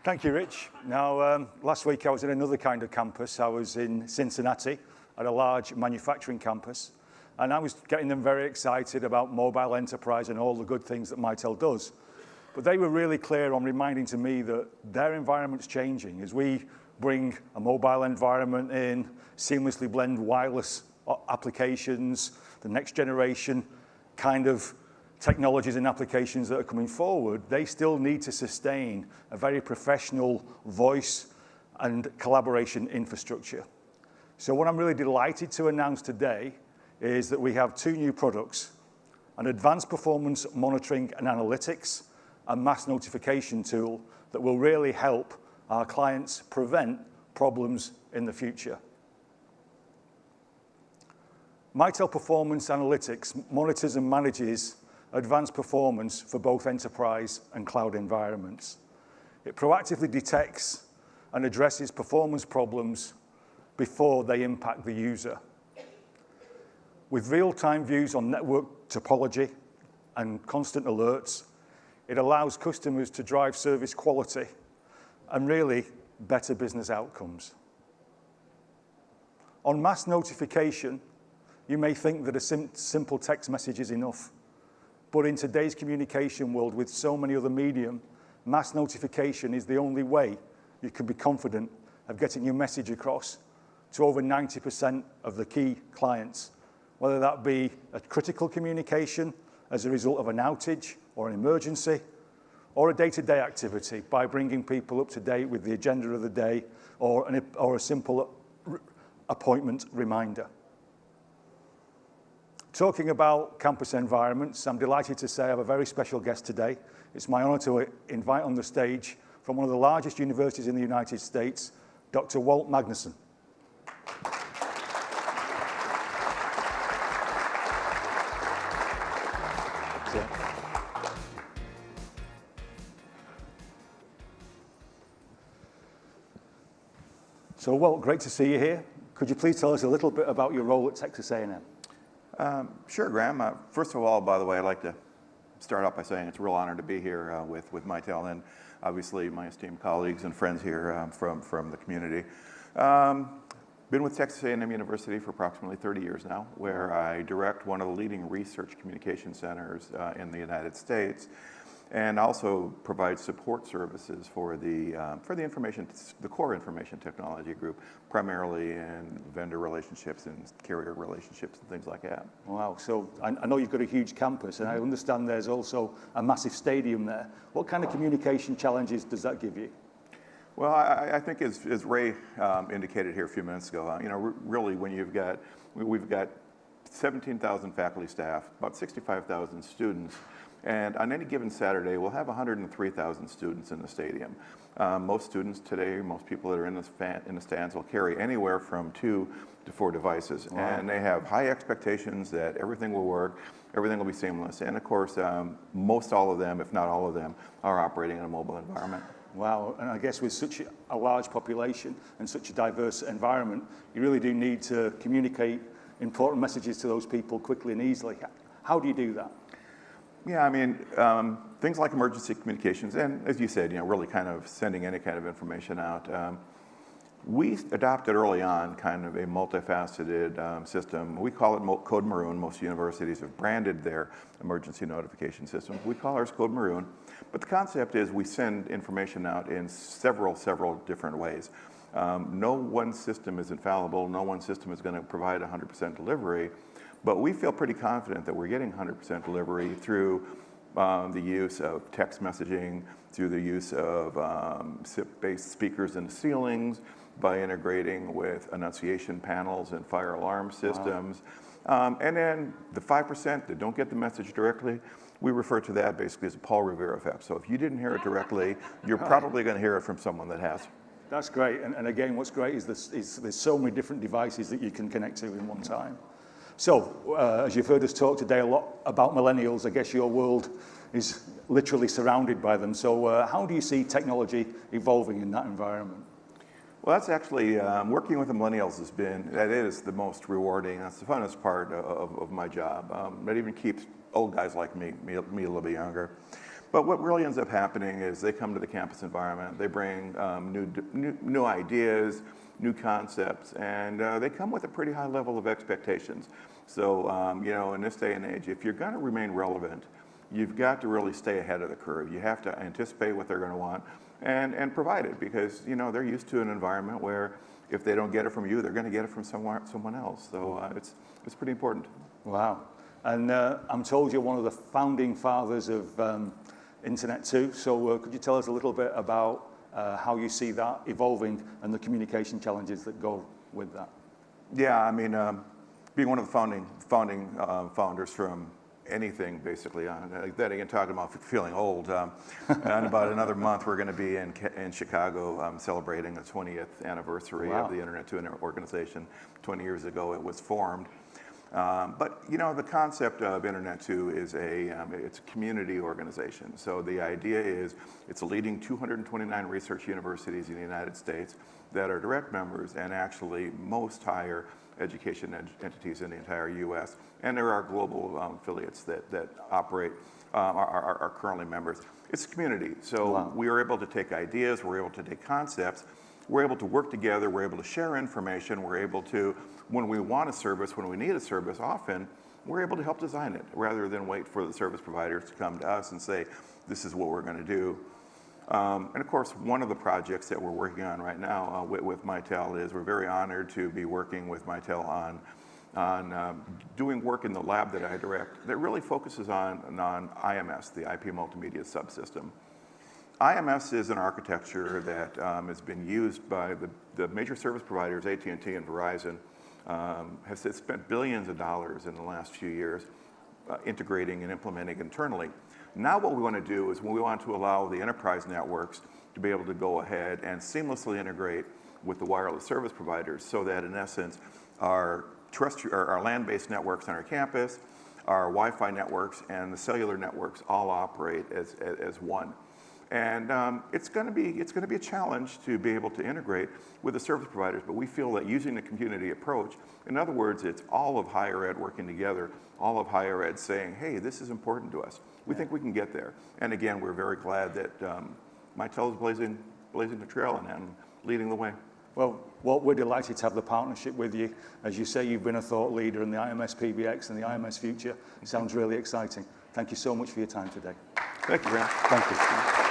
Thank you, Rich. Now, last week I was in another kind of campus. I was in Cincinnati at a large manufacturing campus, and I was getting them very excited about mobile enterprise and all the good things that Mitel does. But they were really clear on reminding to me that their environment's changing as we bring a mobile environment in, seamlessly blend wireless applications, the next generation kind of technologies and applications that are coming forward. They still need to sustain a very professional voice and collaboration infrastructure. So what I'm really delighted to announce today is that we have two new products, an advanced performance monitoring and analytics and mass notification tool that will really help our clients prevent problems in the future. Mitel Performance Analytics monitors and manages advanced performance for both enterprise and cloud environments. It proactively detects and addresses performance problems before they impact the user. With real-time views on network topology and constant alerts, it allows customers to drive service quality and really better business outcomes. On mass notification, you may think that a simple text message is enough. But in today's communication world with so many other medium, mass notification is the only way you can be confident of getting your message across to over 90% of the key clients, whether that be a critical communication as a result of an outage or an emergency, or a day-to-day activity by bringing people up to date with the agenda of the day or a simple appointment reminder. Talking about campus environments, I'm delighted to say I have a very special guest today. It's my honor to invite on the stage from one of the largest universities in the United States, Dr. Walt Magnuson. So, Walt, great to see you here. Could you please tell us a little bit about your role at Texas A&M? Sure, Graham. First of all, by the way, I'd like to start off by saying it's a real honor to be here with Mitel and obviously my esteemed colleagues and friends here from the community. Been with Texas A&M University for approximately 30 years now, where I direct one of the leading research communication centers in the United States, and also provide support services for the core information technology group, primarily in vendor relationships and carrier relationships and things like that. Wow, so I know you've got a huge campus, and I understand there's also a massive stadium there. What kind of communication challenges does that give you? Well, I think as Ray indicated here a few minutes ago, really when we've got 17,000 faculty staff, about 65,000 students, and on any given Saturday, we'll have 103,000 students in the stadium. Most students today, most people that are in the stands will carry anywhere from 2 to 4 devices. Wow. And they have high expectations that everything will work, everything will be seamless. And of course, most all of them, if not all of them, are operating in a mobile environment. Wow, and I guess with such a large population and such a diverse environment, you really do need to communicate important messages to those people quickly and easily. How do you do that? Yeah, I mean, things like emergency communications, and as you said, really kind of sending any kind of information out. We adopted early on kind of a multifaceted system. We call it Code Maroon. Most universities have branded their emergency notification systems. We call ours Code Maroon. But the concept is we send information out in several different ways. No one system is infallible. No one system is going to provide 100% delivery. But we feel pretty confident that we're getting 100% delivery through the use of text messaging, through the use of SIP-based speakers in the ceilings, by integrating with annunciation panels and fire alarm systems. Wow. And then the 5% that don't get the message directly, we refer to that basically as a Paul Revere effect. So if you didn't hear it directly, you're probably going to hear it from someone that has. That's great. And again, what's great is there's so many different devices that you can connect to in one time. So, as you've heard us talk today a lot about millennials, I guess your world is literally surrounded by them. So how do you see technology evolving in that environment? Well, that's actually, working with the millennials that is the most rewarding. That's the funnest part of my job. That even keeps old guys like me a little bit younger. But what really ends up happening is they come to the campus environment, they bring new ideas, new concepts, and they come with a pretty high level of expectations. So, you know, in this day and age, if you're going to remain relevant, you've got to really stay ahead of the curve. You have to anticipate what they're going to want and provide it, because, you know, they're used to an environment where if they don't get it from you, they're going to get it from someone else. So it's pretty important. Wow. And I'm told you're one of the founding fathers of Internet 2. So could you tell us a little bit about how you see that evolving and the communication challenges that go with that? Yeah, I mean, being one of the founders from anything, basically. Then again, talking about feeling old. In about another month, we're going to be in Chicago celebrating the 20th anniversary of the Internet 2 organization. 20 years ago, it was formed. But you know, the concept of Internet 2 is it's a community organization. So the idea is it's leading 229 research universities in the United States that are direct members, and actually most higher education entities in the entire U.S. And there are global affiliates that operate, are currently members. It's a community. So we are able to take ideas, we're able to take concepts, we're able to work together, we're able to share information, we're able to, when we want a service, when we need a service, often we're able to help design it rather than wait for the service providers to come to us and say, this is what we're going to do. And of course, one of the projects that we're working on right now with Mitel is we're very honored to be working with Mitel on doing work in the lab that I direct that really focuses on IMS, the IP Multimedia Subsystem. IMS is an architecture that has been used by the major service providers, AT&T and Verizon, has spent billions of dollars in the last few years integrating and implementing internally. Now what we want to do is we want to allow the enterprise networks to be able to go ahead and seamlessly integrate with the wireless service providers, so that in essence our land-based networks on our campus, our Wi-Fi networks, and the cellular networks all operate as one. And it's going to be a challenge to be able to integrate with the service providers, but we feel that using the community approach, in other words, it's all of higher ed working together, all of higher ed saying, hey, this is important to us. We think we can get there. And again, we're very glad that Mitel is blazing the trail and leading the way. Well, we're delighted to have the partnership with you. As you say, you've been a thought leader in the IMS PBX and the IMS future. It sounds really exciting. Thank you so much for your time today. Thank you, Graham. Thank you.